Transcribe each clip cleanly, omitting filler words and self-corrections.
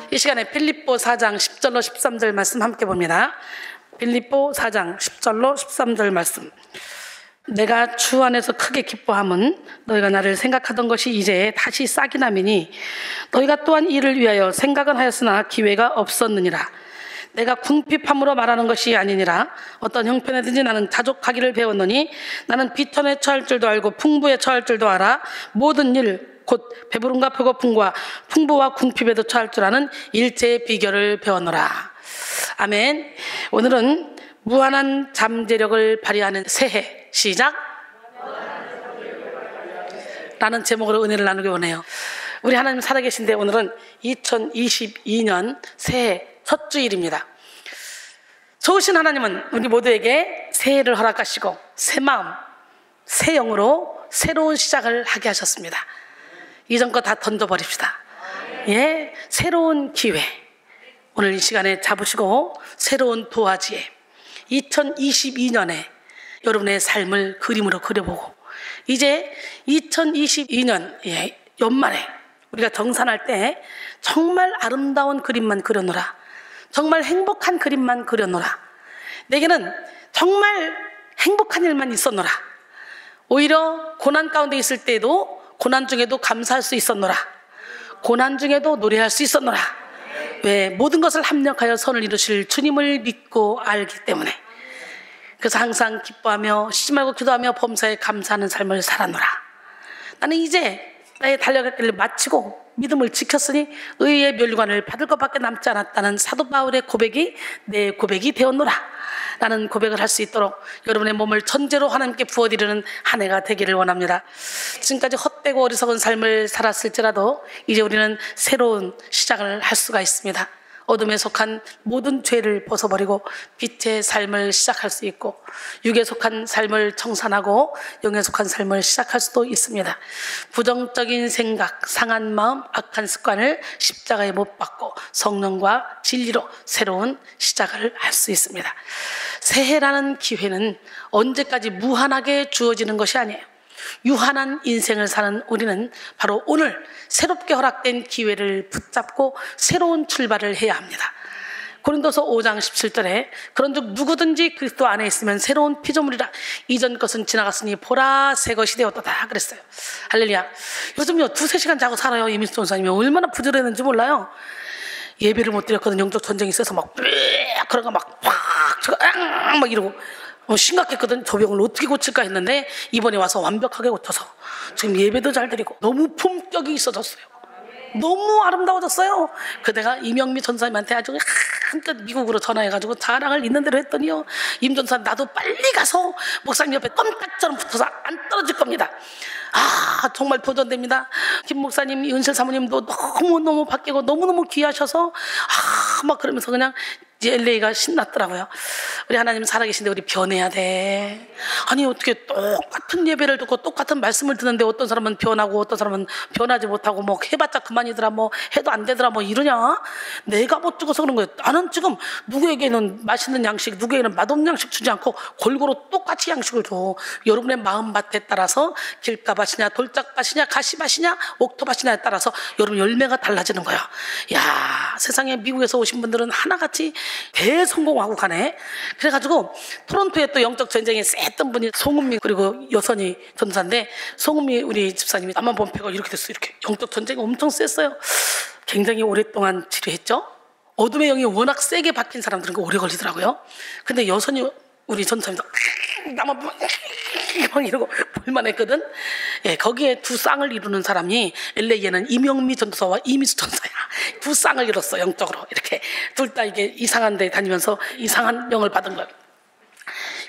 이 시간에 빌립보 4장 10절로 13절 말씀 함께 봅니다. 빌립보 4장 10절로 13절 말씀. 내가 주 안에서 크게 기뻐함은 너희가 나를 생각하던 것이 이제 다시 싹이 나미니 너희가 또한 이를 위하여 생각은 하였으나 기회가 없었느니라. 내가 궁핍함으로 말하는 것이 아니니라. 어떤 형편에든지 나는 자족하기를 배웠노니 나는 비천에 처할 줄도 알고 풍부에 처할 줄도 알아. 모든 일 곧 배부름과 배고픔과 풍부와 궁핍에도 처할 줄 아는 일체의 비결을 배웠노라. 아멘. 오늘은 무한한 잠재력을 발휘하는 새해 시작 라는 제목으로 은혜를 나누기 원해요. 우리 하나님 살아계신데 오늘은 2022년 새해 첫 주일입니다. 좋으신 하나님은 우리 모두에게 새해를 허락하시고 새 마음, 새 영으로 새로운 시작을 하게 하셨습니다. 이전 거 다 던져버립시다. 예, 새로운 기회 오늘 이 시간에 잡으시고 새로운 도화지에 2022년에 여러분의 삶을 그림으로 그려보고 이제 2022년 연말에 우리가 정산할 때 정말 아름다운 그림만 그려놓으라. 정말 행복한 그림만 그려놓으라. 내게는 정말 행복한 일만 있었노라. 오히려 고난 가운데 있을 때에도 고난 중에도 감사할 수 있었노라. 고난 중에도 노래할 수 있었노라. 왜? 모든 것을 합력하여 선을 이루실 주님을 믿고 알기 때문에. 그래서 항상 기뻐하며 쉬지 말고 기도하며 범사에 감사하는 삶을 살아노라. 나는 이제 나의 달려갈 길을 마치고 믿음을 지켰으니 의의 면류관을 받을 것밖에 남지 않았다는 사도 바울의 고백이 내 고백이 되었노라 라는 고백을 할 수 있도록 여러분의 몸을 전제로 하나님께 부어드리는 한 해가 되기를 원합니다. 지금까지 헛되고 어리석은 삶을 살았을지라도 이제 우리는 새로운 시작을 할 수가 있습니다. 어둠에 속한 모든 죄를 벗어버리고 빛의 삶을 시작할 수 있고 육에 속한 삶을 청산하고 영에 속한 삶을 시작할 수도 있습니다. 부정적인 생각, 상한 마음, 악한 습관을 십자가에 못 박고 성령과 진리로 새로운 시작을 할 수 있습니다. 새해라는 기회는 언제까지 무한하게 주어지는 것이 아니에요. 유한한 인생을 사는 우리는 바로 오늘 새롭게 허락된 기회를 붙잡고 새로운 출발을 해야 합니다. 고린도서 5장 17절에 그런즉 누구든지 그리스도 안에 있으면 새로운 피조물이라. 이전 것은 지나갔으니 보라 새 것이 되었도다 그랬어요. 할렐루야. 요즘요 2-3시간 자고 살아요. 이민수 전사님이 얼마나 부지런했는지 몰라요. 예배를 못 드렸거든. 영적 전쟁이 있어서 막 그런 거 막 이러고 심각했거든. 저 병을 어떻게 고칠까 했는데 이번에 와서 완벽하게 고쳐서 지금 예배도 잘 드리고 너무 품격이 있어졌어요. 너무 아름다워졌어요. 그 내가 이명미 전사님한테 아주 한껏 미국으로 전화해가지고 자랑을 있는 대로 했더니요, 임 전사 나도 빨리 가서 목사님 옆에 껌딱처럼 붙어서 안 떨어질 겁니다. 아 정말 도전됩니다. 김 목사님, 은실 사모님도 너무너무 바뀌고 너무너무 귀하셔서 막 그러면서 그냥 이제 LA가 신났더라고요. 우리 하나님 살아계신데 우리 변해야 돼. 아니 어떻게 똑같은 예배를 듣고 똑같은 말씀을 듣는데 어떤 사람은 변하고 어떤 사람은 변하지 못하고 뭐 해봤자 그만이더라, 뭐 해도 안 되더라, 뭐 이러냐. 내가 못 죽어서 그런 거예요. 나는 지금 누구에게는 맛있는 양식, 누구에게는 맛없는 양식 주지 않고 골고루 똑같이 양식을 줘. 여러분의 마음밭에 따라서 길가밭이냐 돌짝밭이냐 가시밭이냐 옥토밭이냐에 따라서 여러분 열매가 달라지는 거야. 야, 세상에 미국에서 오신 분들은 하나같이 대성공하고 가네. 그래가지고 토론토에 또 영적 전쟁에 셌던 분이 송은미 그리고 여선이 전사인데, 송은미 우리 집사님이 암만 범패가 이렇게 됐어요. 이렇게 영적 전쟁이 엄청 셌어요. 굉장히 오랫동안 치료했죠. 어둠의 영이 워낙 세게 박힌 사람들은 오래 걸리더라고요. 근데 여선이 우리 전사님도 나만 막 이러고 볼만했거든. 예, 거기에 두 쌍을 이루는 사람이 LA에는 이명미 전도사와 이미수 전사야. 두 쌍을 이뤘어. 영적으로 이렇게 둘 다 이게 이상한 데 다니면서 이상한 영을 받은 거예요.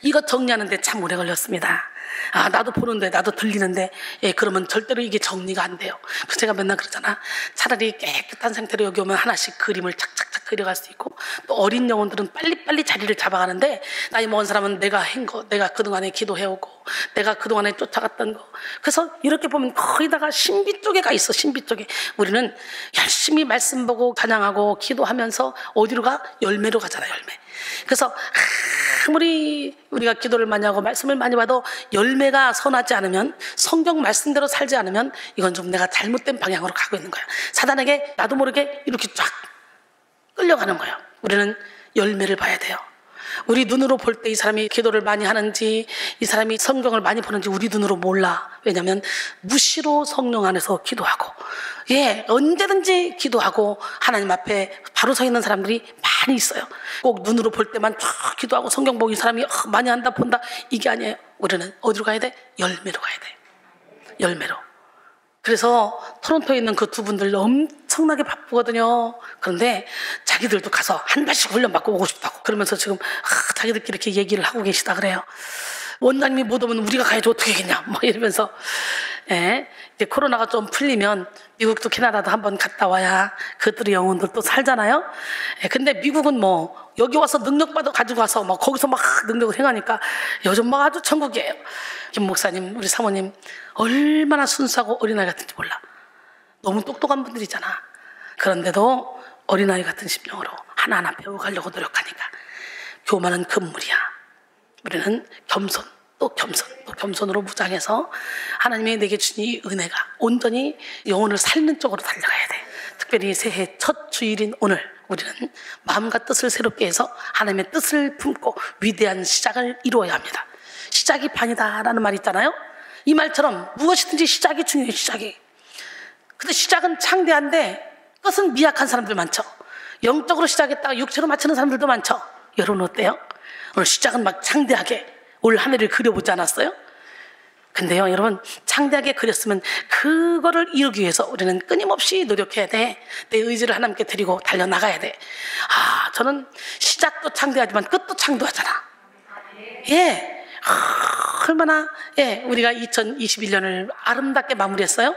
이거 정리하는데 참 오래 걸렸습니다. 아, 나도 보는데 나도 들리는데 그러면 절대로 이게 정리가 안 돼요. 그래서 제가 맨날 그러잖아. 차라리 깨끗한 상태로 여기 오면 하나씩 그림을 착착착 그려갈 수 있고, 또 어린 영혼들은 빨리빨리 자리를 잡아가는데 나이 먹은 사람은 내가 한 거, 내가 그동안에 기도해오고 내가 그동안에 쫓아갔던 거, 그래서 이렇게 보면 거기다가 신비 쪽에 가 있어. 신비 쪽에 우리는 열심히 말씀 보고 찬양하고 기도하면서 어디로 가? 열매로 가잖아. 열매. 그래서 아무리 우리가 기도를 많이 하고 말씀을 많이 봐도 열매가 선하지 않으면, 성경 말씀대로 살지 않으면 이건 좀 내가 잘못된 방향으로 가고 있는 거야. 사단에게 나도 모르게 이렇게 쫙 끌려가는 거예요. 우리는 열매를 봐야 돼요. 우리 눈으로 볼 때 이 사람이 기도를 많이 하는지, 이 사람이 성경을 많이 보는지 우리 눈으로 몰라. 왜냐하면 무시로 성령 안에서 기도하고, 언제든지 기도하고 하나님 앞에 바로 서 있는 사람들이 많이 있어요. 꼭 눈으로 볼 때만 쫙 기도하고 성경 보고 이 사람이 많이 한다 본다, 이게 아니에요. 우리는 어디로 가야 돼? 열매로 가야 돼. 열매로. 그래서 토론토에 있는 그 두 분들 엄청나게 바쁘거든요. 그런데 자기들도 가서 한 발씩 훈련받고 오고 싶다고 그러면서 지금 자기들끼리 이렇게 얘기를 하고 계시다 그래요. 원장님이 못 오면 우리가 가야지 어떻게 하겠냐 뭐 이러면서. 이제 코로나가 좀 풀리면 미국도 캐나다도 한번 갔다 와야 그들의 영혼들 또 살잖아요. 근데 미국은 뭐 여기 와서 능력받아 가지고 와서 막 거기서 막 능력을 행하니까 요즘 막 아주 천국이에요. 김 목사님, 우리 사모님 얼마나 순수하고 어린아이 같은지 몰라. 너무 똑똑한 분들이잖아. 그런데도 어린아이 같은 심령으로 하나하나 배워가려고 노력하니까 교만은 금물이야. 우리는 겸손, 또 겸손, 또 겸손으로 무장해서 하나님이 내게 주신 이 은혜가 온전히 영혼을 살리는 쪽으로 달려가야 돼. 특별히 새해 첫 주일인 오늘 우리는 마음과 뜻을 새롭게 해서 하나님의 뜻을 품고 위대한 시작을 이루어야 합니다. 시작이 반이다라는 말이 있잖아요. 이 말처럼 무엇이든지 시작이 중요해요. 시작이. 근데 시작은 창대한데 끝은 미약한 사람들 많죠. 영적으로 시작했다가 육체로 마치는 사람들도 많죠. 여러분 어때요? 오늘 시작은 막 창대하게 올 한 해를 그려보지 않았어요? 근데요 여러분, 창대하게 그렸으면 그거를 이루기 위해서 우리는 끊임없이 노력해야 돼. 내 의지를 하나님께 드리고 달려나가야 돼. 저는 시작도 창대하지만 끝도 창대하잖아. 얼마나 우리가 2021년을 아름답게 마무리했어요.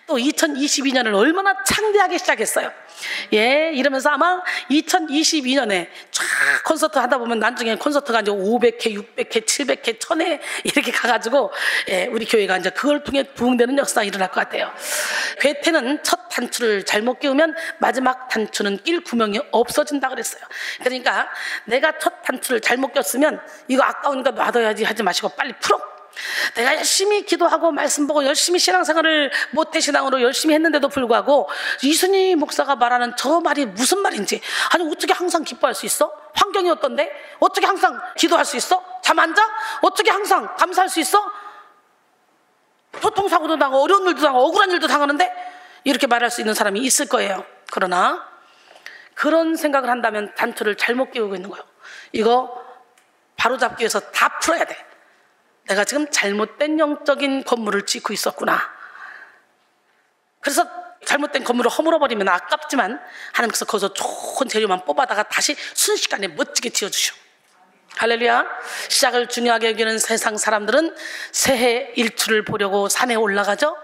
또 2022년을 얼마나 창대하게 시작했어요. 이러면서 아마 2022년에 쫙 콘서트 하다 보면 나중에 콘서트가 이제 500회, 600회, 700회, 1000회 이렇게 가가지고 우리 교회가 이제 그걸 통해 부흥되는 역사가 일어날 것 같아요. 괴테는 첫 단추를 잘못 끼우면 마지막 단추는 낄 구멍이 없어진다 그랬어요. 그러니까 내가 첫 단추를 잘못 꼈으면 이거 아까우니까 놔둬야지 하지 마시고 빨리 풀어. 내가 열심히 기도하고 말씀 보고 열심히 신앙생활을 모태신앙으로 열심히 했는데도 불구하고 이순희 목사가 말하는 저 말이 무슨 말인지, 아니 어떻게 항상 기뻐할 수 있어? 환경이 어떤데? 어떻게 항상 기도할 수 있어? 잠 안 자? 어떻게 항상 감사할 수 있어? 교통사고도 당하고 어려운 일도 당하고 억울한 일도 당하는데? 이렇게 말할 수 있는 사람이 있을 거예요. 그러나 그런 생각을 한다면 단추를 잘못 끼우고 있는 거예요. 이거 바로잡기 위해서 다 풀어야 돼. 내가 지금 잘못된 영적인 건물을 짓고 있었구나. 그래서 잘못된 건물을 허물어버리면 아깝지만 하나님께서 거기서 좋은 재료만 뽑아다가 다시 순식간에 멋지게 지어주셔. 할렐루야. 시작을 중요하게 여기는 세상 사람들은 새해 일출을 보려고 산에 올라가죠.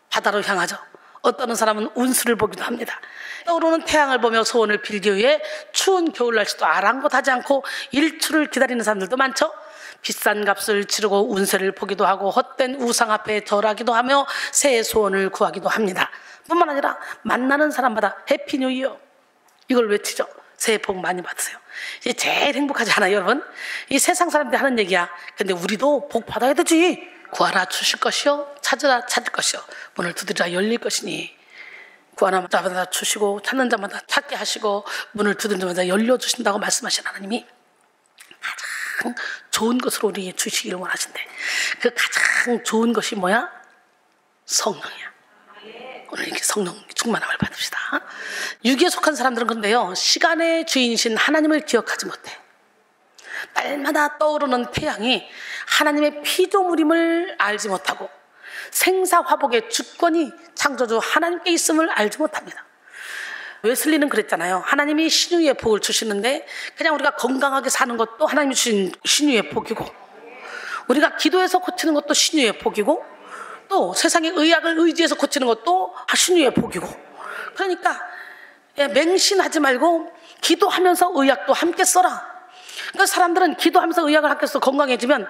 바다로 향하죠. 어떤 사람은 운수를 보기도 합니다. 떠오르는 태양을 보며 소원을 빌기 위해 추운 겨울 날씨도 아랑곳하지 않고 일출을 기다리는 사람들도 많죠. 비싼 값을 치르고 운세를 보기도 하고 헛된 우상 앞에 절하기도 하며 새해 소원을 구하기도 합니다. 뿐만 아니라 만나는 사람마다 해피 뉴 이어 이걸 외치죠. 새해 복 많이 받으세요. 이제 제일 행복하지 않아요, 여러분? 이 세상 사람들이 하는 얘기야. 근데 우리도 복 받아야 되지. 구하라 주실 것이요, 찾으라 찾을 것이요, 문을 두드리라 열릴 것이니. 구하는 자마다 주시고 찾는 자마다 찾게 하시고 문을 두드리는 자마다 열려주신다고 말씀하신 하나님이 가장 좋은 것으로 우리에게 주시기를 원하신대. 그 가장 좋은 것이 뭐야? 성령이야. 오늘 이렇게 성령 충만함을 받읍시다. 육에 속한 사람들은 그런데요, 시간의 주인이신 하나님을 기억하지 못해. 날마다 떠오르는 태양이 하나님의 피조물임을 알지 못하고 생사화복의 주권이 창조주 하나님께 있음을 알지 못합니다. 웨슬리는 그랬잖아요. 하나님이 신유의 복을 주시는데 그냥 우리가 건강하게 사는 것도 하나님이 주신 신유의 복이고, 우리가 기도해서 고치는 것도 신유의 복이고, 또 세상의 의학을 의지해서 고치는 것도 신유의 복이고. 그러니까 맹신하지 말고 기도하면서 의학도 함께 써라. 그러니까 사람들은 기도하면서 의학을 함께 써 건강해지면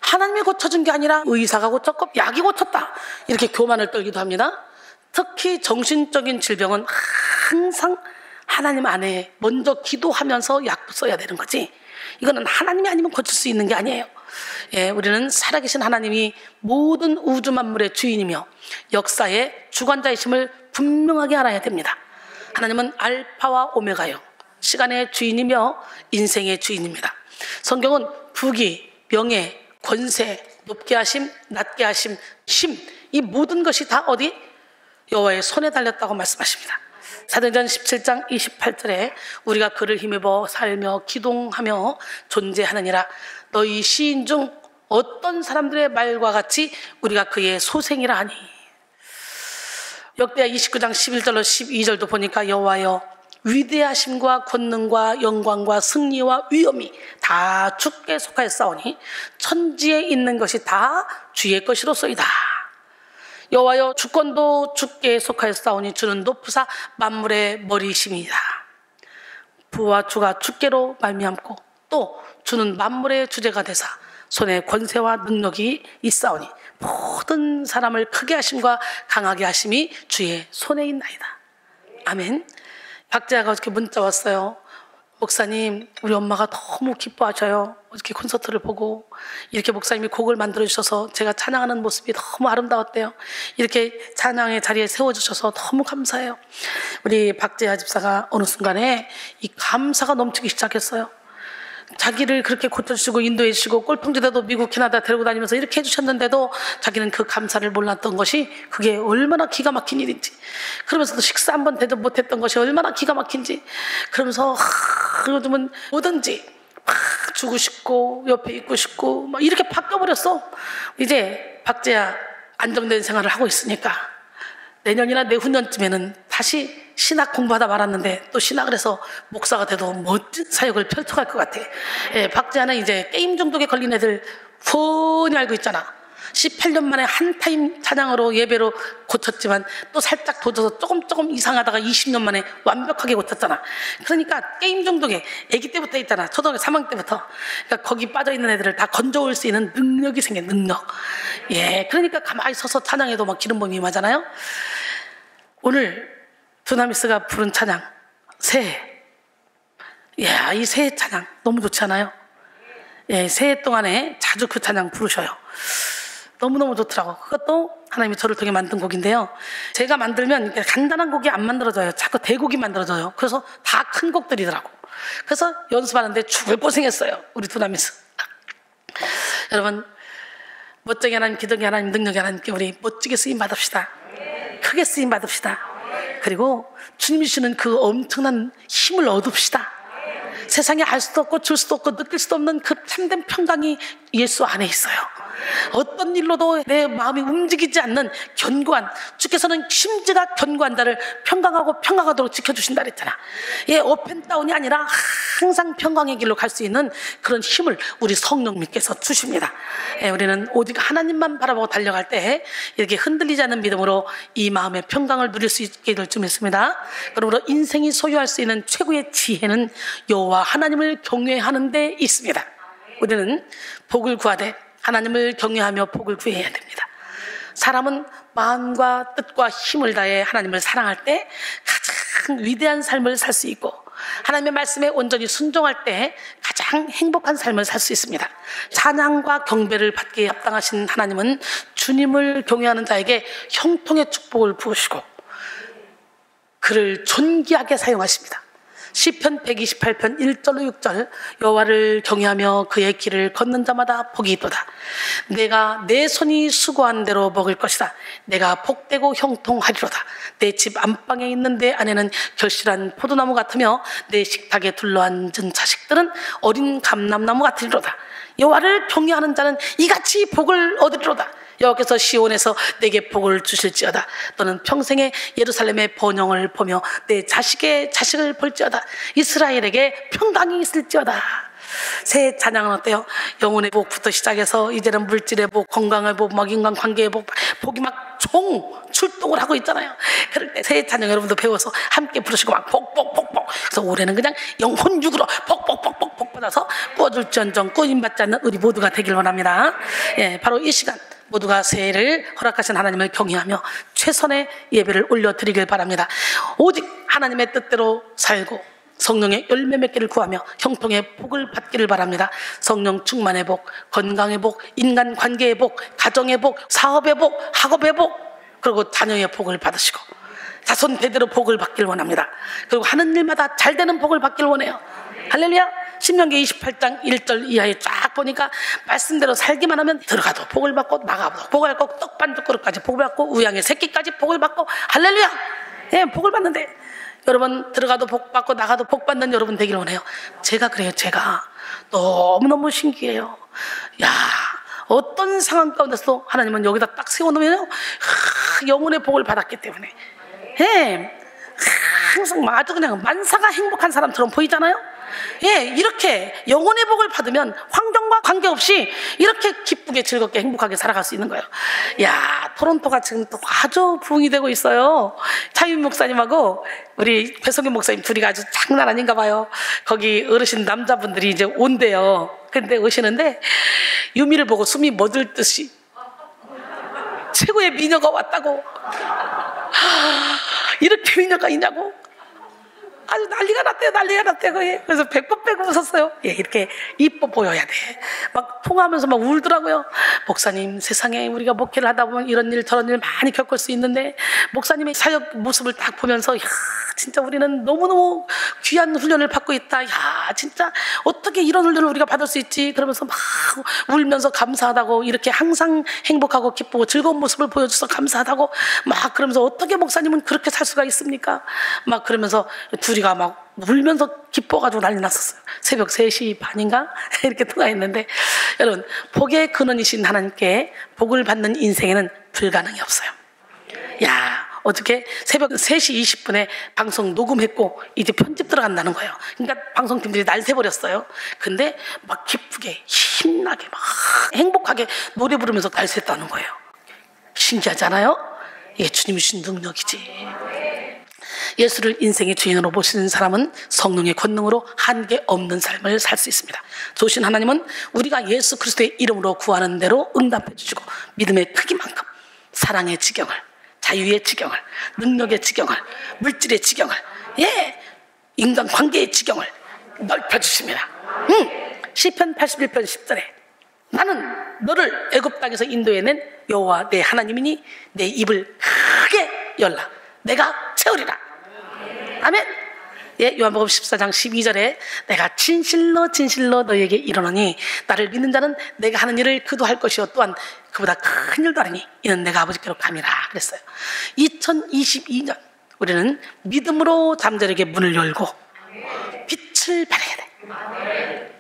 하나님이 고쳐준 게 아니라 의사가 고쳤고 약이 고쳤다 이렇게 교만을 떨기도 합니다. 특히 정신적인 질병은 항상 하나님 안에 먼저 기도하면서 약도 써야 되는 거지, 이거는 하나님이 아니면 고칠 수 있는 게 아니에요. 우리는 살아계신 하나님이 모든 우주 만물의 주인이며 역사의 주관자이심을 분명하게 알아야 됩니다. 하나님은 알파와 오메가요, 시간의 주인이며 인생의 주인입니다. 성경은 부귀, 명예, 권세, 높게 하심, 낮게 하심, 힘, 이 모든 것이 다 어디? 여호와의 손에 달렸다고 말씀하십니다. 사도행전 17장 28절에 우리가 그를 힘입어 살며 기동하며 존재하느니라. 너희 시인 중 어떤 사람들의 말과 같이 우리가 그의 소생이라 하니. 역대하 29장 11절로 12절도 보니까 여호와여 위대하심과 권능과 영광과 승리와 위엄이 다 주께 속하였사오니 천지에 있는 것이 다 주의 것이로소이다. 여호와여 주권도 주께 속하였사오니 주는 높으사 만물의 머리이심이다. 부와 주가 주께로 말미암고 또 주는 만물의 주제가 되사 손에 권세와 능력이 있사오니 모든 사람을 크게 하심과 강하게 하심이 주의 손에 있나이다. 아멘. 박재아가 어저께 문자 왔어요. 목사님, 우리 엄마가 너무 기뻐하셔요. 어저께 콘서트를 보고 이렇게 목사님이 곡을 만들어주셔서 제가 찬양하는 모습이 너무 아름다웠대요. 이렇게 찬양의 자리에 세워주셔서 너무 감사해요. 우리 박재아 집사가 어느 순간에 이 감사가 넘치기 시작했어요. 자기를 그렇게 고쳐주시고 인도해 주시고 꼴통지대도 미국 캐나다 데리고 다니면서 이렇게 해주셨는데도 자기는 그 감사를 몰랐던 것이 그게 얼마나 기가 막힌 일인지, 그러면서도 식사 한번 대접 못했던 것이 얼마나 기가 막힌지, 그러면서 요즘은 뭐든지 막 주고 싶고 옆에 있고 싶고 막 이렇게 바뀌어버렸어. 이제 박재야 안정된 생활을 하고 있으니까 내년이나 내후년쯤에는 다시 신학 공부하다 말았는데 또 신학을 해서 목사가 돼도 멋진 사역을 펼쳐갈 것 같아. 예, 박재하는 이제 게임 중독에 걸린 애들 뻔히 알고 있잖아. 18년 만에 한 타임 찬양으로 예배로 고쳤지만 또 살짝 도져서 조금 이상하다가 20년 만에 완벽하게 고쳤잖아. 그러니까 게임 중독에 아기 때부터 있잖아. 초등학교 3학년 때부터. 그러니까 거기 빠져있는 애들을 다 건져올 수 있는 능력이 생겨, 능력. 예, 그러니까 가만히 서서 찬양해도 막 기름범이 임하잖아요. 오늘 두나미스가 부른 찬양 새해. 예, 이 새해 찬양 너무 좋지 않아요? 예, 새해 동안에 자주 그 찬양 부르셔요. 너무너무 좋더라고. 그것도 하나님이 저를 통해 만든 곡인데요. 제가 만들면 간단한 곡이 안 만들어져요. 자꾸 대곡이 만들어져요. 그래서 다 큰 곡들이더라고. 그래서 연습하는데 죽을 고생했어요, 우리 두나미스. 여러분, 멋쟁이 하나님, 기적의 하나님, 능력의 하나님께 우리 멋지게 쓰임 받읍시다. 크게 쓰임 받읍시다. 그리고 주님이 주시는 그 엄청난 힘을 얻읍시다. 세상에 알 수도 없고 줄 수도 없고 느낄 수도 없는 그 참된 평강이 예수 안에 있어요. 어떤 일로도 내 마음이 움직이지 않는 견고한, 주께서는 심지가 견고한 자를 평강하고 평강하도록 지켜주신다 그랬잖아. 예, 업앤다운이 아니라 항상 평강의 길로 갈 수 있는 그런 힘을 우리 성령님께서 주십니다. 예, 우리는 오직 하나님만 바라보고 달려갈 때 이렇게 흔들리지 않는 믿음으로 이 마음의 평강을 누릴 수 있게 될 줄 믿습니다. 그러므로 인생이 소유할 수 있는 최고의 지혜는 여호와 하나님을 경외하는 데 있습니다. 우리는 복을 구하되 하나님을 경외하며 복을 구해야 됩니다. 사람은 마음과 뜻과 힘을 다해 하나님을 사랑할 때 가장 위대한 삶을 살 수 있고, 하나님의 말씀에 온전히 순종할 때 가장 행복한 삶을 살 수 있습니다. 찬양과 경배를 받기에 합당하신 하나님은 주님을 경외하는 자에게 형통의 축복을 부으시고 그를 존귀하게 사용하십니다. 시편 128편 1절로 6절 여호와를 경외하며 그의 길을 걷는 자마다 복이 있도다. 내가 내 손이 수고한 대로 먹을 것이다. 내가 복되고 형통하리로다. 내 집 안방에 있는 내 안에는 결실한 포도나무 같으며 내 식탁에 둘러앉은 자식들은 어린 감람나무 같으리로다. 여호와를 경외하는 자는 이같이 복을 얻으리로다. 여호와께서 시온에서 내게 복을 주실지어다. 너는 평생에 예루살렘의 번영을 보며 내 자식의 자식을 볼지어다. 이스라엘에게 평강이 있을지어다. 새 찬양은 어때요? 영혼의 복부터 시작해서 이제는 물질의 복, 건강의 복, 막 인간관계의 복, 복이 막 총 출동을 하고 있잖아요. 그럴 때 새 찬양 여러분도 배워서 함께 부르시고 막 복복복복. 그래서 올해는 그냥 영혼육으로 복복복복복 받아서 꾸어줄지언정 꾸임받지 않는 우리 모두가 되길 원합니다. 예, 바로 이 시간 모두가 새해를 허락하신 하나님을 경외하며 최선의 예배를 올려드리길 바랍니다. 오직 하나님의 뜻대로 살고 성령의 열매 맺기를 구하며 형통의 복을 받기를 바랍니다. 성령 충만의 복, 건강의 복, 인간관계의 복, 가정의 복, 사업의 복, 학업의 복, 그리고 자녀의 복을 받으시고 자손 대대로 복을 받길 원합니다. 그리고 하는 일마다 잘 되는 복을 받길 원해요. 할렐루야. 신명기 28장 1절 이하에 쫙 보니까 말씀대로 살기만 하면 들어가도 복을 받고 나가도 복을 받고 떡반죽 그릇까지 복을 받고 우양의 새끼까지 복을 받고 할렐루야. 예, 복을 받는데 여러분 들어가도 복 받고 나가도 복 받는 여러분 되길 원해요. 제가 그래요. 제가 너무너무 신기해요. 야, 어떤 상황 가운데서도 하나님은 여기다 딱 세워놓으면 영혼의 복을 받았기 때문에 예, 항상 아주 그냥 만사가 행복한 사람처럼 보이잖아요. 예, 이렇게 영혼의 복을 받으면 환경과 관계없이 이렇게 기쁘게 즐겁게 행복하게 살아갈 수 있는 거예요. 야, 토론토가 지금 또 아주 부흥이 되고 있어요. 차윤 목사님하고 우리 배성균 목사님 둘이 아주 장난 아닌가 봐요. 거기 어르신 남자분들이 이제 온대요. 근데 오시는데 유미를 보고 숨이 멎을 듯이 최고의 미녀가 왔다고. 이렇게 미녀가 있냐고. 아주 난리가 났대요. 난리가 났대요. 그래서 100번 빼고 웃었어요. 예, 이렇게 이뻐 보여야 돼. 막 통화하면서 막 울더라고요. 목사님, 세상에 우리가 목회를 하다 보면 이런 일 저런 일 많이 겪을 수 있는데 목사님의 사역 모습을 딱 보면서 야, 진짜 우리는 너무너무 귀한 훈련을 받고 있다. 야, 진짜 어떻게 이런 훈련을 우리가 받을 수 있지? 그러면서 막 울면서 감사하다고, 이렇게 항상 행복하고 기쁘고 즐거운 모습을 보여줘서 감사하다고 막 그러면서 어떻게 목사님은 그렇게 살 수가 있습니까? 막 그러면서 둘이가 막 울면서 기뻐가지고 난리 났었어요. 새벽 3시 반인가? 이렇게 통화했는데, 여러분, 복의 근원이신 하나님께 복을 받는 인생에는 불가능이 없어요. 야, 어저께 새벽 3시 20분에 방송 녹음했고 이제 편집 들어간다는 거예요. 그러니까 방송팀들이 날 새버렸어요. 근데 막 기쁘게 힘나게 막 행복하게 노래 부르면서 날 샜다는 거예요. 신기하잖아요? 이게 주님이 주신 능력이지. 예수를 인생의 주인으로 모시는 사람은 성령의 권능으로 한계 없는 삶을 살 수 있습니다. 좋으신 하나님은 우리가 예수 그리스도의 이름으로 구하는 대로 응답해 주시고 믿음의 크기만큼 사랑의 지경을, 자유의 지경을, 능력의 지경을, 물질의 지경을, 예, 인간관계의 지경을 넓혀주십니다. 시편 81편 10절에 나는 너를 애굽 땅에서 인도해낸 여호와 내 하나님이니 내 입을 크게 열라 내가 채우리라. 아멘. 예, 요한복음 14장 12절에 내가 진실로 진실로 너에게 이르노니 나를 믿는 자는 내가 하는 일을 그도 할 것이요 또한 그보다 큰 일도 하리니 이는 내가 아버지께로 감이라 그랬어요. 2022년 우리는 믿음으로 잠자리에게 문을 열고 빛을 발해야 돼.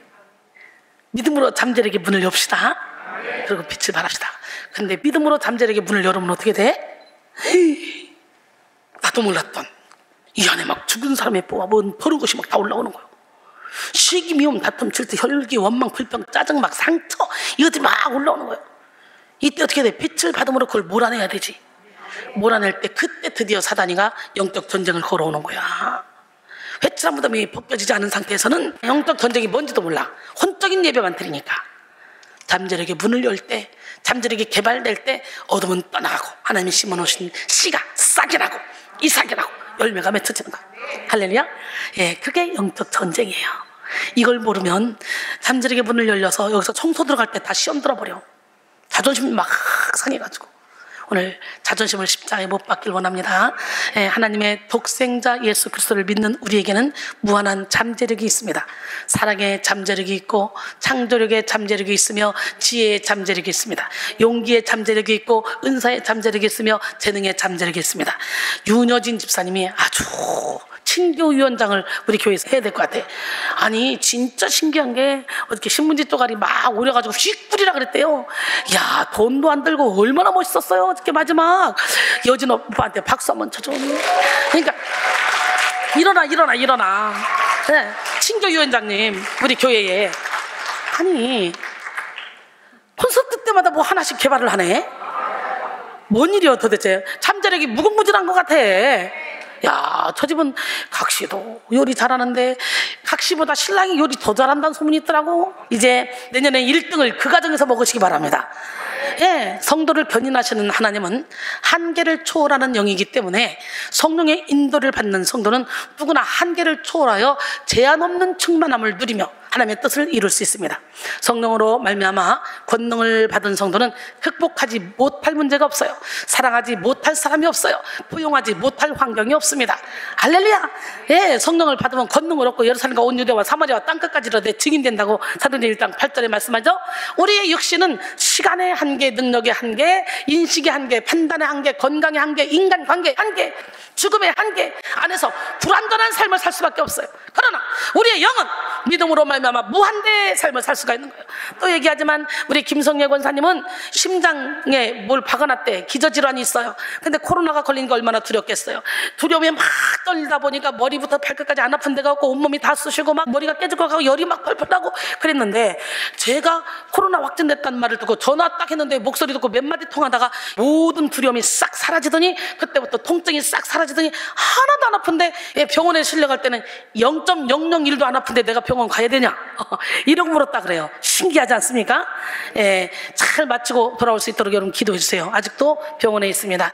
믿음으로 잠자리에게 문을 엽시다. 그리고 빛을 발합시다. 근데 믿음으로 잠자리에게 문을 열으면 어떻게 돼? 나도 몰랐던 이 안에 막 죽은 사람의 뽀와 뭔 버른 것이 막 다 올라오는 거예요. 시기, 미움, 다툼, 질투, 혈기, 원망, 불평, 짜증, 막 상처, 이것들이 막 올라오는 거예요. 이때 어떻게 돼? 빛을 받음으로 그걸 몰아내야 되지. 몰아낼 때 그때 드디어 사단이가 영적 전쟁을 걸어오는 거야. 회칠한 무덤이 벗겨지지 않은 상태에서는 영적 전쟁이 뭔지도 몰라. 혼적인 예배만 드리니까. 잠자리에게 문을 열 때, 잠자리에게 개발될 때 어둠은 떠나가고 하나님이 심어놓으신 씨가 싹이 나고 이삭이 나고 열매가 맺혀지는 거야. 할렐루야. 예, 그게 영적 전쟁이에요. 이걸 모르면 잠자리에게 문을 열려서 여기서 청소 들어갈 때 다 시험 들어버려. 자존심이 막 상해가지고. 오늘 자존심을 십자가에 못 박길 원합니다. 예, 하나님의 독생자 예수 그리스도를 믿는 우리에게는 무한한 잠재력이 있습니다. 사랑의 잠재력이 있고 창조력의 잠재력이 있으며 지혜의 잠재력이 있습니다. 용기의 잠재력이 있고 은사의 잠재력이 있으며 재능의 잠재력이 있습니다. 윤여진 집사님이 아주 친교위원장을 우리 교회에서 해야 될 것 같아. 아니 진짜 신기한 게 어저께 신문지 쪼가리 막 오려가지고 휙 뿌리라 그랬대요. 야, 돈도 안 들고 얼마나 멋있었어요. 어저께 마지막 여진 오빠한테 박수 한번 쳐줘. 그러니까 일어나. 네, 친교위원장님 우리 교회에 아니 콘서트 때마다 뭐 하나씩 개발을 하네. 뭔 일이야 도대체. 잠자력이 무궁무진한 것 같아. 야, 저 집은 각시도 요리 잘하는데 각시보다 신랑이 요리 더 잘한다는 소문이 있더라고. 이제 내년에 1등을 그 가정에서 먹으시기 바랍니다. 예, 성도를 견인하시는 하나님은 한계를 초월하는 영이기 때문에 성령의 인도를 받는 성도는 누구나 한계를 초월하여 제한 없는 충만함을 누리며 하나님의 뜻을 이룰 수 있습니다. 성령으로 말미암아 권능을 받은 성도는 극복하지 못할 문제가 없어요. 사랑하지 못할 사람이 없어요. 포용하지 못할 환경이 없습니다. 할렐루야. 예, 성령을 받으면 권능을 얻고 예루살렘과 온 유대와 사마리아와 땅끝까지 이르되 증인된다고 사도행전 1장 8절에 말씀하죠. 우리의 육신은 시간의 한계, 능력의 한계, 인식의 한계, 판단의 한계, 건강의 한계, 인간관계의 한계, 죽음의 한계 안에서 불완전한 삶을 살 수밖에 없어요. 그러나 우리의 영은 믿음으로 말미암아 무한대의 삶을 살 수가 있는 거예요. 또 얘기하지만 우리 김성예 권사님은 심장에 뭘 박아놨대. 기저질환이 있어요. 근데 코로나가 걸린 게 얼마나 두렵겠어요. 두려움에 막 떨리다 보니까 머리부터 발끝까지 안 아픈 데가 없고 온몸이 다 쑤시고 막 머리가 깨질 것 같고 열이 막 펄펄 나고 그랬는데, 제가 코로나 확진됐다는 말을 듣고 전화 딱 했는데 목소리 듣고 몇 마디 통하다가 모든 두려움이 싹 사라지더니, 그때부터 통증이 싹 사라지더니 하나도 안 아픈데, 병원에 실려갈 때는 0.001도 안 아픈데 내가 병원 가야 되냐 이러고 물었다 그래요. 신기하지 않습니까? 잘 마치고 돌아올 수 있도록 여러분 기도해 주세요. 아직도 병원에 있습니다.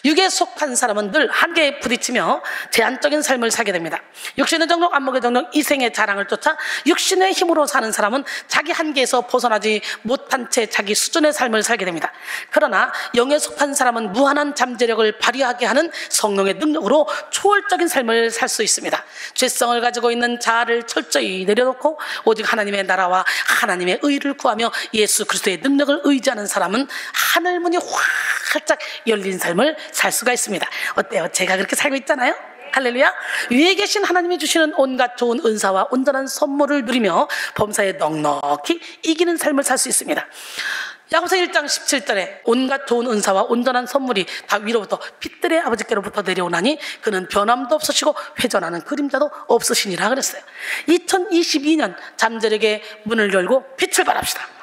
육에 속한 사람은 늘 한계에 부딪히며 제한적인 삶을 살게 됩니다. 육신의 정욕, 안목의 정욕, 이생의 자랑을 쫓아 육신의 힘으로 사는 사람은 자기 한계에서 벗어나지 못한 채 자기 수준의 삶을 살게 됩니다. 그러나 영에 속한 사람은 무한한 잠재력을 발휘하게 하는 성령의 능력으로 초월적인 삶을 살 수 있습니다. 죄성을 가지고 있는 자아를 철저히 내려놓고 오직 하나님의 나라와 하나님의 의를 구하며 예수 그리스도의 능력을 의지하는 사람은 하늘문이 활짝 열린 삶을 살 수가 있습니다. 어때요? 제가 그렇게 살고 있잖아요. 할렐루야. 위에 계신 하나님이 주시는 온갖 좋은 은사와 온전한 선물을 누리며 범사에 넉넉히 이기는 삶을 살 수 있습니다. 야고보서 1장 17절에 온갖 좋은 은사와 온전한 선물이 다 위로부터 빛들의 아버지께로부터 내려오나니 그는 변함도 없으시고 회전하는 그림자도 없으시니라 그랬어요. 2022년 잠재력의 문을 열고 빛을 발합시다.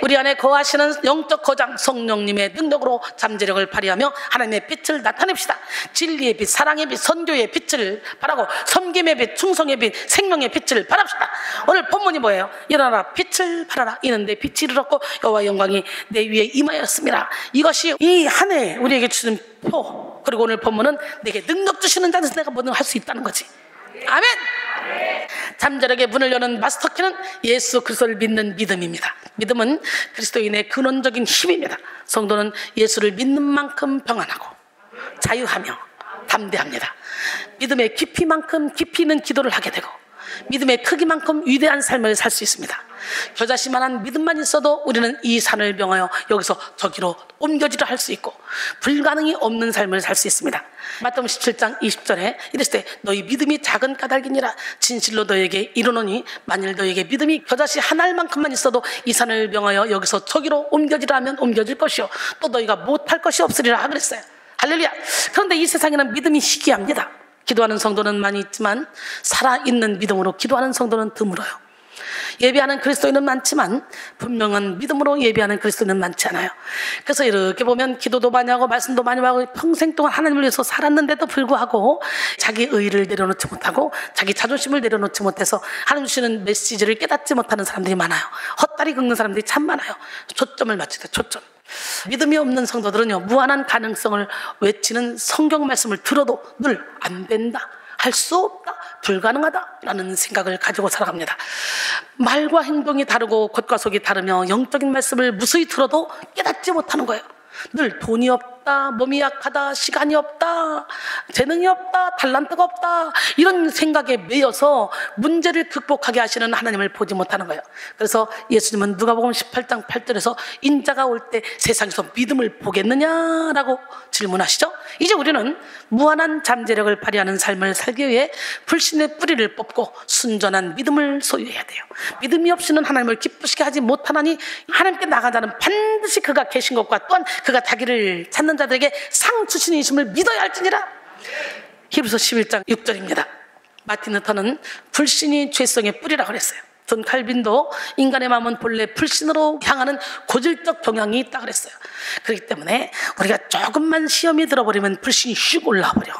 우리 안에 거하시는 영적 거장 성령님의 능력으로 잠재력을 발휘하며 하나님의 빛을 나타냅시다. 진리의 빛, 사랑의 빛, 선교의 빛을 발하고 섬김의 빛, 충성의 빛, 생명의 빛을 발합시다. 오늘 본문이 뭐예요? 일어나라 빛을 발하라. 이는 내 빛이 이르렀고 여호와의 영광이 내 위에 임하였습니다. 이것이 이 한 해 우리에게 주는 표. 그리고 오늘 본문은 내게 능력 주시는 자는 내가 뭐든 할 수 있다는 거지. 아멘. 잠재력의 문을 여는 마스터키는 예수 그리스도를 믿는 믿음입니다. 믿음은 그리스도인의 근원적인 힘입니다. 성도는 예수를 믿는 만큼 평안하고 자유하며 담대합니다. 믿음의 깊이만큼 깊이 있는 기도를 하게 되고 믿음의 크기만큼 위대한 삶을 살 수 있습니다. 겨자씨만한 믿음만 있어도 우리는 이 산을 명하여 여기서 저기로 옮겨지려 할 수 있고 불가능이 없는 삶을 살 수 있습니다. 마태복음 17장 20절에 이르시되 너희 믿음이 작은 까닭이니라 진실로 너에게 이르노니 만일 너에게 믿음이 겨자씨 한 알만큼만 있어도 이 산을 명하여 여기서 저기로 옮겨지라 하면 옮겨질 것이요 또 너희가 못할 것이 없으리라 그랬어요. 할렐루야. 그런데 이 세상에는 믿음이 희귀합니다. 기도하는 성도는 많이 있지만 살아있는 믿음으로 기도하는 성도는 드물어요. 예배하는 그리스도인은 많지만 분명한 믿음으로 예배하는 그리스도인은 많지 않아요. 그래서 이렇게 보면 기도도 많이 하고 말씀도 많이 하고 평생 동안 하나님을 위해서 살았는데도 불구하고 자기 의의를 내려놓지 못하고 자기 자존심을 내려놓지 못해서 하나님 주시는 메시지를 깨닫지 못하는 사람들이 많아요. 헛다리 긁는 사람들이 참 많아요. 초점을 맞추되 초점. 믿음이 없는 성도들은요 무한한 가능성을 외치는 성경 말씀을 들어도 늘 안 된다, 할 수 없다, 불가능하다라는 생각을 가지고 살아갑니다. 말과 행동이 다르고 겉과 속이 다르며 영적인 말씀을 무수히 들어도 깨닫지 못하는 거예요. 늘 돈이 없다, 몸이 약하다, 시간이 없다, 재능이 없다, 달란트가 없다 이런 생각에 매여서 문제를 극복하게 하시는 하나님을 보지 못하는 거예요. 그래서 예수님은 누가복음 18장 8절에서 인자가 올 때 세상에서 믿음을 보겠느냐라고 질문하시죠. 이제 우리는 무한한 잠재력을 발휘하는 삶을 살기 위해 불신의 뿌리를 뽑고 순전한 믿음을 소유해야 돼요. 믿음이 없이는 하나님을 기쁘시게 하지 못하나니 하나님께 나가자는 반드시 그가 계신 것과 또한 그가 자기를 찾는 자들에게 상 주시는 이심을 믿어야 할지니라. 히브리서 11장 6절입니다. 마틴 루터는 불신이 죄성의 뿌리라고 그랬어요. 존 칼빈도 인간의 마음은 본래 불신으로 향하는 고질적 경향이 있다 그랬어요. 그렇기 때문에 우리가 조금만 시험이 들어버리면 불신이 슉 올라버려.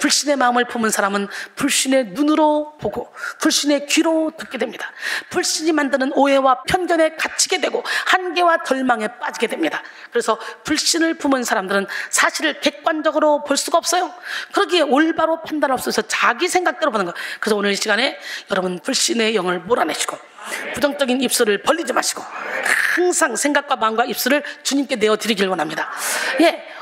불신의 마음을 품은 사람은 불신의 눈으로 보고 불신의 귀로 듣게 됩니다. 불신이 만드는 오해와 편견에 갇히게 되고 한계와 덜망에 빠지게 됩니다. 그래서 불신을 품은 사람들은 사실을 객관적으로 볼 수가 없어요. 그러기에 올바로 판단할 수 없어서 자기 생각대로 보는 거예요. 그래서 오늘 이 시간에 여러분 불신의 영을 몰아내시고 부정적인 입술을 벌리지 마시고 항상 생각과 마음과 입술을 주님께 내어드리길 원합니다.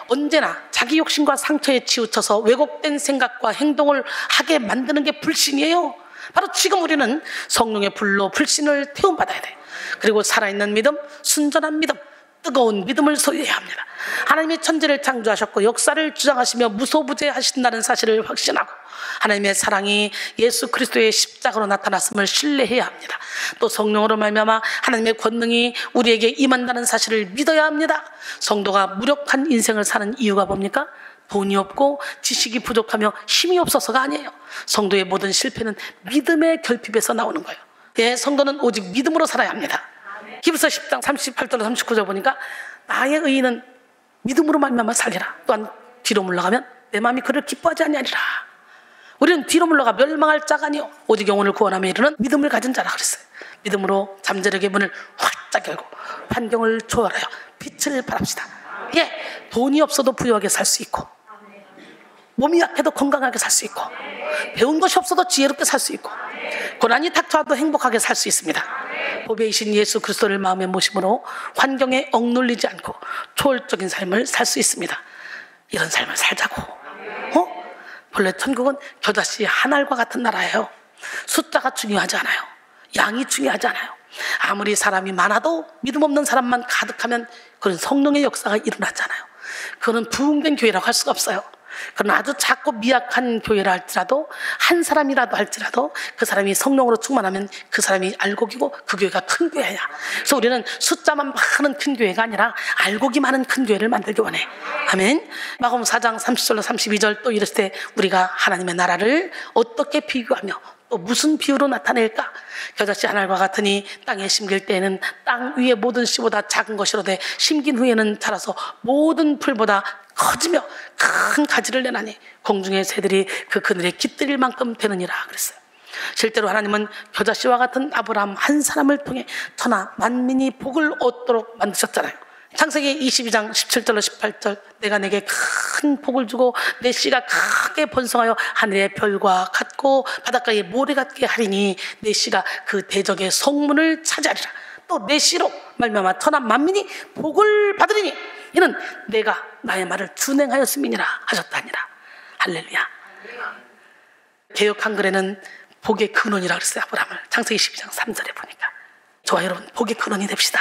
언제나 자기 욕심과 상처에 치우쳐서 왜곡된 생각과 행동을 하게 만드는 게 불신이에요. 바로 지금 우리는 성령의 불로 불신을 태움받아야 돼요. 그리고 살아있는 믿음, 순전한 믿음, 뜨거운 믿음을 소유해야 합니다. 하나님이 천지를 창조하셨고 역사를 주장하시며 무소부재하신다는 사실을 확신하고 하나님의 사랑이 예수 그리스도의 십자가로 나타났음을 신뢰해야 합니다. 또 성령으로 말미암아 하나님의 권능이 우리에게 임한다는 사실을 믿어야 합니다. 성도가 무력한 인생을 사는 이유가 뭡니까? 돈이 없고 지식이 부족하며 힘이 없어서가 아니에요. 성도의 모든 실패는 믿음의 결핍에서 나오는 거예요. 성도는 오직 믿음으로 살아야 합니다. 히브리서 10장 38절로 39절 보니까 나의 의인은 믿음으로 말미암아 살리라. 또한 뒤로 물러가면 내 마음이 그를 기뻐하지 아니하리라. 우리는 뒤로 물러가 멸망할 자가 아니요 오직 영혼을 구원하며 이르는 믿음을 가진 자라 그랬어요. 믿음으로 잠재력의 문을 활짝 열고 환경을 초월하여 빛을 발합시다. 돈이 없어도 부유하게 살 수 있고 몸이 약해도 건강하게 살 수 있고 배운 것이 없어도 지혜롭게 살 수 있고 고난이 닥쳐와도 행복하게 살 수 있습니다. 보배이신 예수 그리스도를 마음에 모심으로 환경에 억눌리지 않고 초월적인 삶을 살 수 있습니다. 이런 삶을 살자고. 본래 천국은 겨자씨 한 알과 같은 나라예요. 숫자가 중요하지 않아요. 양이 중요하지 않아요. 아무리 사람이 많아도 믿음 없는 사람만 가득하면 그런 성령의 역사가 일어나지 않아요. 그거는 부흥된 교회라고 할 수가 없어요. 그러나 아주 작고 미약한 교회라 할지라도 한 사람이라도 할지라도 그 사람이 성령으로 충만하면 그 사람이 알곡이고 그 교회가 큰 교회야. 그래서 우리는 숫자만 많은 큰 교회가 아니라 알곡이 많은 큰 교회를 만들기 원해. 아멘. 마가복음 4장 30절로 32절 또 이랬을 때 우리가 하나님의 나라를 어떻게 비교하며 또 무슨 비유로 나타낼까? 겨자씨 한 알과 같으니 땅에 심길 때에는 땅 위의 모든 씨보다 작은 것이로되 심긴 후에는 자라서 모든 풀보다 커지며 큰 가지를 내나니 공중의 새들이 그 그늘에 깃들일 만큼 되느니라 그랬어요. 실제로 하나님은 겨자씨와 같은 아브라함 한 사람을 통해 천하 만민이 복을 얻도록 만드셨잖아요. 창세기 22장 17절로 18절 내가 내게 큰 복을 주고 내 씨가 크게 번성하여 하늘의 별과 같고 바닷가의 모래 같게 하리니 내 씨가 그 대적의 성문을 차지하리라. 또 내 씨로 말미암아 천하 만민이 복을 받으리니 이는 내가 나의 말을 준행하였음이니라 하셨다니라. 할렐루야. 개역 한글에는 복의 근원이라 그랬어요. 아브라함을 창세기 12장 3절에 보니까. 저와 여러분 복의 근원이 됩시다.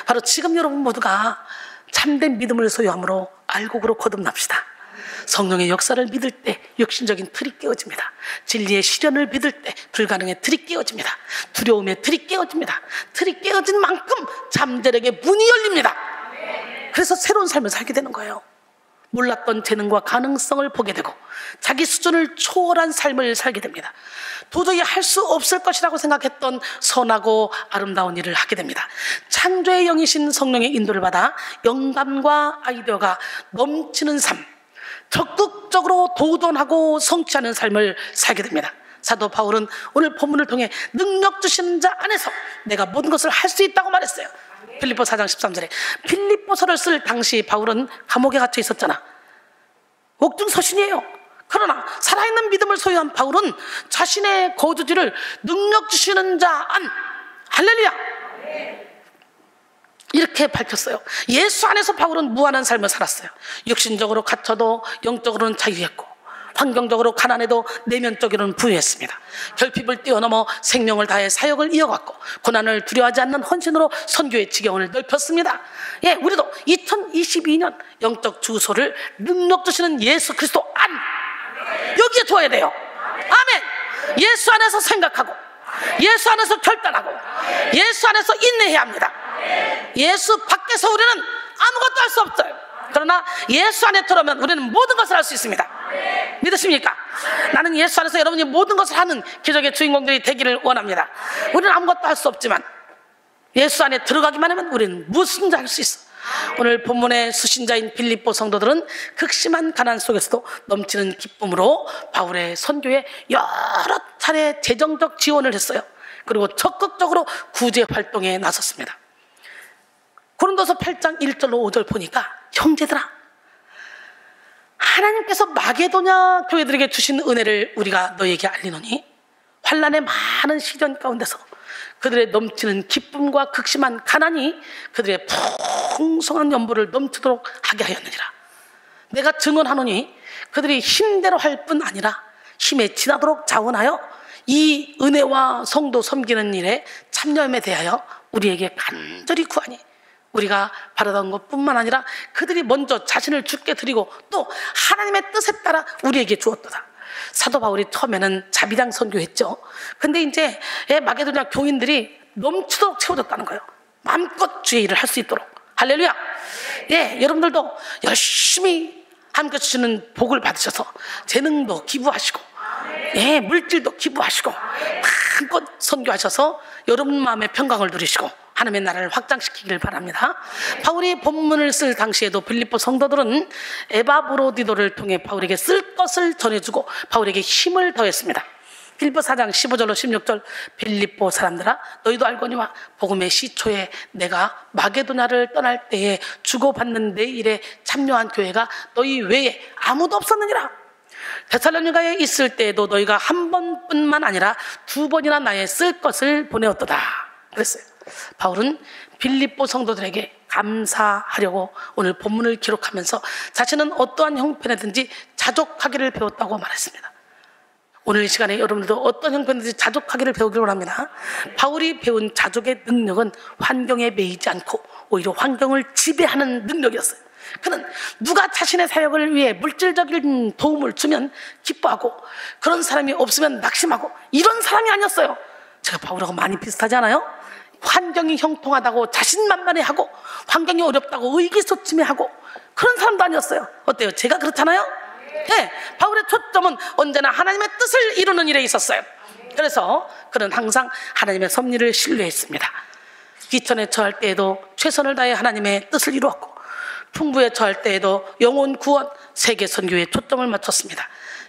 바로 지금 여러분 모두가 참된 믿음을 소유함으로 알곡으로 거듭납시다. 성령의 역사를 믿을 때 육신적인 틀이 깨어집니다. 진리의 실현을 믿을 때 불가능의 틀이 깨어집니다. 두려움의 틀이 깨어집니다. 틀이 깨어진 만큼 잠재력의 문이 열립니다. 그래서 새로운 삶을 살게 되는 거예요. 몰랐던 재능과 가능성을 보게 되고 자기 수준을 초월한 삶을 살게 됩니다. 도저히 할 수 없을 것이라고 생각했던 선하고 아름다운 일을 하게 됩니다. 창조의 영이신 성령의 인도를 받아 영감과 아이디어가 넘치는 삶, 적극적으로 도전하고 성취하는 삶을 살게 됩니다. 사도 바울은 오늘 본문을 통해 능력 주시는 자 안에서 내가 모든 것을 할 수 있다고 말했어요. 빌립보 4장 13절에 빌립보서를 쓸 당시 바울은 감옥에 갇혀 있었잖아. 옥중서신이에요. 그러나 살아있는 믿음을 소유한 바울은 자신의 거주지를 능력 주시는 자 안, 할렐루야, 이렇게 밝혔어요. 예수 안에서 바울은 무한한 삶을 살았어요. 육신적으로 갇혀도 영적으로는 자유했고 환경적으로 가난해도 내면적으로는 부유했습니다. 결핍을 뛰어넘어 생명을 다해 사역을 이어갔고 고난을 두려워하지 않는 헌신으로 선교의 지경을 넓혔습니다. 우리도 2022년 영적 주소를 능력 주시는 예수 그리스도 안, 여기에 둬야 돼요. 아멘. 예수 안에서 생각하고 예수 안에서 결단하고 예수 안에서 인내해야 합니다. 예수 밖에서 우리는 아무것도 할 수 없어요. 그러나 예수 안에 들어오면 우리는 모든 것을 할 수 있습니다. 믿으십니까? 나는 예수 안에서 여러분이 모든 것을 하는 기적의 주인공들이 되기를 원합니다. 우리는 아무것도 할 수 없지만 예수 안에 들어가기만 하면 우리는 무엇인지 할 수 있어. 오늘 본문의 수신자인 빌립보 성도들은 극심한 가난 속에서도 넘치는 기쁨으로 바울의 선교에 여러 차례 재정적 지원을 했어요. 그리고 적극적으로 구제 활동에 나섰습니다. 고린도서 8장 1절로 5절 보니까 형제들아, 하나님께서 마게도냐 교회들에게 주신 은혜를 우리가 너에게 알리노니 환난의 많은 시련 가운데서 그들의 넘치는 기쁨과 극심한 가난이 그들의 풍성한 연보를 넘치도록 하게 하였느니라. 내가 증언하노니 그들이 힘대로 할 뿐 아니라 힘에 지나도록 자원하여 이 은혜와 성도 섬기는 일에 참여함에 대하여 우리에게 간절히 구하니 우리가 바라던 것뿐만 아니라 그들이 먼저 자신을 주께 드리고 또 하나님의 뜻에 따라 우리에게 주었도다. 사도 바울이 처음에는 자비랑 선교했죠. 근데 이제 마게도냐 교인들이 넘치도록 채워졌다는 거예요. 마음껏 주의 일을 할 수 있도록. 할렐루야. 예, 여러분들도 열심히 하나님께서 주시는 복을 받으셔서 재능도 기부하시고, 예, 물질도 기부하시고, 마음껏 선교하셔서 여러분 마음의 평강을 누리시고 하나님의 나라를 확장시키길 바랍니다. 바울이 본문을 쓸 당시에도 빌립보 성도들은 에바브로디도를 통해 바울에게 쓸 것을 전해주고 바울에게 힘을 더했습니다. 빌립보 4장 15절로 16절, 빌립보 사람들아 너희도 알거니와 복음의 시초에 내가 마게도냐를 떠날 때에 주고받는 내 일에 참여한 교회가 너희 외에 아무도 없었느니라. 데살로니가에 있을 때에도 너희가 한 번뿐만 아니라 두 번이나 나의 쓸 것을 보내었도다 그랬어요. 바울은 빌립보 성도들에게 감사하려고 오늘 본문을 기록하면서 자신은 어떠한 형편이든지 자족하기를 배웠다고 말했습니다. 오늘 이 시간에 여러분들도 어떤 형편이든지 자족하기를 배우기를 원합니다. 바울이 배운 자족의 능력은 환경에 매이지 않고 오히려 환경을 지배하는 능력이었어요. 그는 누가 자신의 사역을 위해 물질적인 도움을 주면 기뻐하고 그런 사람이 없으면 낙심하고 이런 사람이 아니었어요. 제가 바울하고 많이 비슷하지 않아요? 환경이 형통하다고 자신만만해하고 환경이 어렵다고 의기소침해하고 그런 사람도 아니었어요. 어때요? 제가 그렇잖아요? 네, 바울의 초점은 언제나 하나님의 뜻을 이루는 일에 있었어요. 그래서 그는 항상 하나님의 섭리를 신뢰했습니다. 귀천에 처할 때에도 최선을 다해 하나님의 뜻을 이루었고 풍부에 처할 때에도 영혼 구원, 세계 선교에 초점을 맞췄습니다.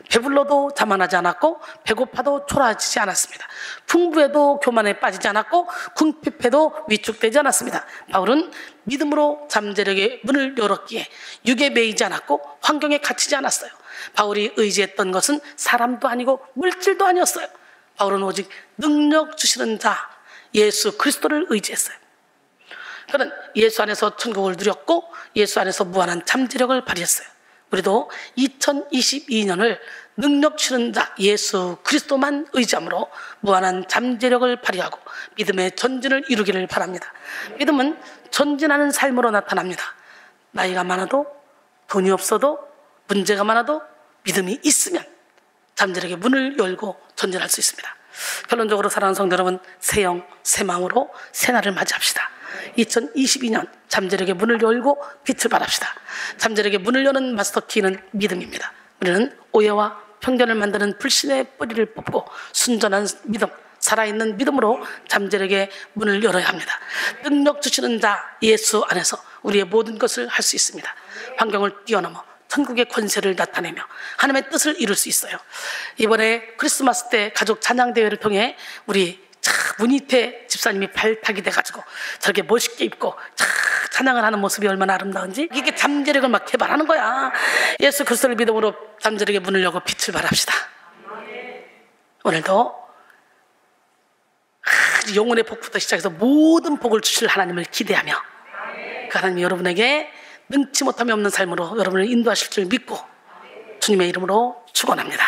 배불러도 자만하지 않았고 배고파도 초라해지지 않았습니다. 풍부해도 교만에 빠지지 않았고 궁핍해도 위축되지 않았습니다. 바울은 믿음으로 잠재력의 문을 열었기에 육에 매이지 않았고 환경에 갇히지 않았어요. 바울이 의지했던 것은 사람도 아니고 물질도 아니었어요. 바울은 오직 능력 주시는 자 예수 그리스도를 의지했어요. 그는 예수 안에서 천국을 누렸고 예수 안에서 무한한 잠재력을 발휘했어요. 우리도 2022년을 능력 주는 자 예수 그리스도만 의지함으로 무한한 잠재력을 발휘하고 믿음의 전진을 이루기를 바랍니다. 믿음은 전진하는 삶으로 나타납니다. 나이가 많아도 돈이 없어도 문제가 많아도 믿음이 있으면 잠재력의 문을 열고 전진할 수 있습니다. 결론적으로 사랑하는 성도 여러분, 새 영, 새 마음으로 새날을 맞이합시다. 2022년 잠재력의 문을 열고 빛을 발합시다. 잠재력의 문을 여는 마스터키는 믿음입니다. 우리는 오해와 편견을 만드는 불신의 뿌리를 뽑고 순전한 믿음, 살아있는 믿음으로 잠재력의 문을 열어야 합니다. 능력 주시는 자 예수 안에서 우리의 모든 것을 할 수 있습니다. 환경을 뛰어넘어 천국의 권세를 나타내며 하나님의 뜻을 이룰 수 있어요. 이번에 크리스마스 때 가족 찬양대회를 통해 우리 문희태 집사님이 발탁이 돼가지고 저렇게 멋있게 입고 찬양을 하는 모습이 얼마나 아름다운지 이게 잠재력을 막 개발하는 거야. 예수 그리스도를 믿음으로 잠재력의 문을 열고 빛을 발합시다. 오늘도 영혼의 복부터 시작해서 모든 복을 주실 하나님을 기대하며 그 하나님이 여러분에게 능치 못함이 없는 삶으로 여러분을 인도하실 줄 믿고 주님의 이름으로 축원합니다.